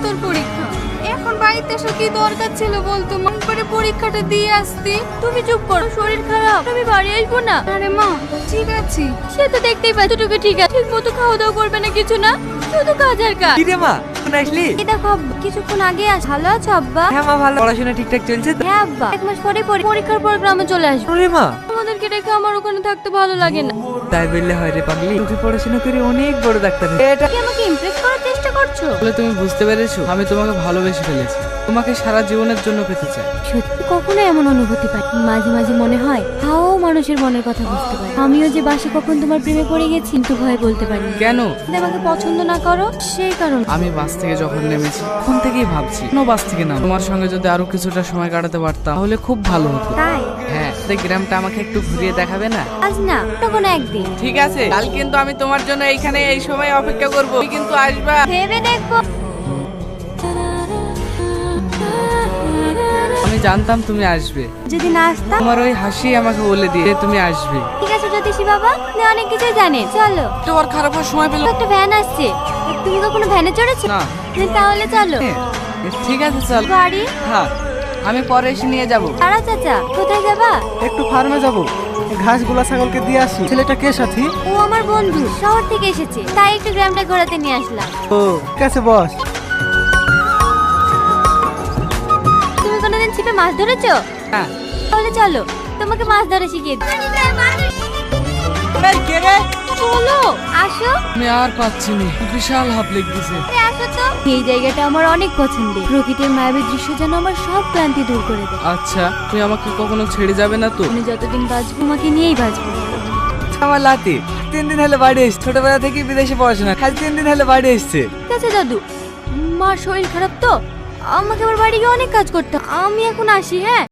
তোর পরীক্ষা। এখন বাড়িতে এসে কি দরকার ছিল বলতো? মন করে পরীক্ষাটা দিয়ে আসতি। তুমি চুপ করো, শরীর খারাপ, আমি বাড়ি আসবো না। আরে মা, ঠিক আছে। সে তো দেখতেই পাচ্ছ টুকু ঠিক আছে, ঠিক মতো খাওয়া দাওয়া করবে না, কিছু না, শুধু কাজ আর কাজ। কি রে মা, কোন আসলি? এই দেখো আব্বা, কিছুক্ষণ আগে ভালো আছো আব্বা? হ্যাঁ মা ভালো। পড়াশোনা ঠিকঠাক চলছে তো? হ্যাঁ আব্বা, 1 মাস পরে পরীক্ষার পর গ্রামে চলে আসবো। আরে মা, তোমাদেরকে রেখে আমার ওখানে থাকতে ভালো লাগে না। তাই বললে হয় রে পাগলি, তুই পড়াশোনা করে অনেক বড় ডাক্তার হবি। এটা কি আমাকে ইমপ্রেস করার চেষ্টা করছো? বলে তুমি বুঝতে পেরেছো আমি তোমাকে ভালোবেসে ফেলেছি, তোমাকে সারা জীবনের জন্য পেতে চাই। সত্যি কখনো এমন অনুভূতি পাই, মাঝে মাঝে মনে হয় তাও মানুষের মনের কথা বুঝতে পারি। আমিও যে বাসে কখন তোমার প্রেমে পড়ে গেছি কিন্তু ভয়ে বলতে পারি না। কেন? যদি আমাকে পছন্দ না করো সেই কারণ। আমি বাস থেকে যখন নেমেছি তখন থেকেই ভাবছি কোনো বাস থেকে নাম, তোমার সঙ্গে যদি আরো কিছুটা সময় কাটাতে পারতাম তাহলে খুব ভালো হতো। তাই? হ্যাঁ, তাই গ্রামটা আমাকে একটু ঘুরিয়ে দেখাবে না? আজ না, তখন একদিন। ঠিক আছে, কাল কিন্তু আমি তোমার জন্য এইখানে এই সময় অপেক্ষা করব, তুমি কিন্তু আসবা। ভেবে দেখবো। আমি জানতাম তুমি আসবে, যদি না আসতাম? তোমার ওই হাসি আমাকে বলে দিয়ে তুমি আসবে। ঠিক আছে জ্যোতিষী বাবা, আপনি অনেক কিছুই জানেন, চলো। তোমার খারাপ হওয়ার সময় পেলো একটা ভ্যান আসছে, তুমি কখনো ভ্যানে চড়েছো? না। তাহলে চলো। ঠিক আছে চল। বাড়ি? হ্যাঁ, আমি পরে এসে নিয়ে যাব। তারা চাচা, কোথায় যাবা? একটু ফার্মে যাব, ঘাসগুলা ছাগলকে দিয়ে আসি। ছেলেটা কে সাথী? ও আমার বন্ধু, শহর থেকে এসেছে, তাই একটু গ্রামটা ঘোরাতে নিয়ে আসলাম। ও ঠিক আছে বস। তুমি কোনোদিন ছিপে মাছ ধরেছো? হ্যাঁ। তাহলে চলো, তোমাকে মাছ ধরা শিখিয়ে দিই। এই কে রে? চলো, আসো। আমি আর পাচ্ছি না, বিশাল হাঁপ লেগেছে। আরে আসো তো। এই জায়গাটা আমার অনেক পছন্দের, প্রকৃতির মায়াবী দৃশ্য যেন আমার সব ক্লান্তি দূর করে দেয়। আচ্ছা, তুমি আমাকে কখনো ছেড়ে যাবে না তো? আমি যতদিন বাঁচবো তোমাকে নিয়েই বাঁচবো। আমার লাতি 3 দিন হলো বাড়ি এসছে, ছোটবেলা থেকে বিদেশে পড়াশোনা, আজ 3 দিন হলো বাড়ি এসছে। ঠিক আছে দাদু, মার শরীর খারাপ তো, আমাকে আবার বাড়ি গিয়ে অনেক কাজ করতে হয়। আমি এখন আসি, হ্যাঁ?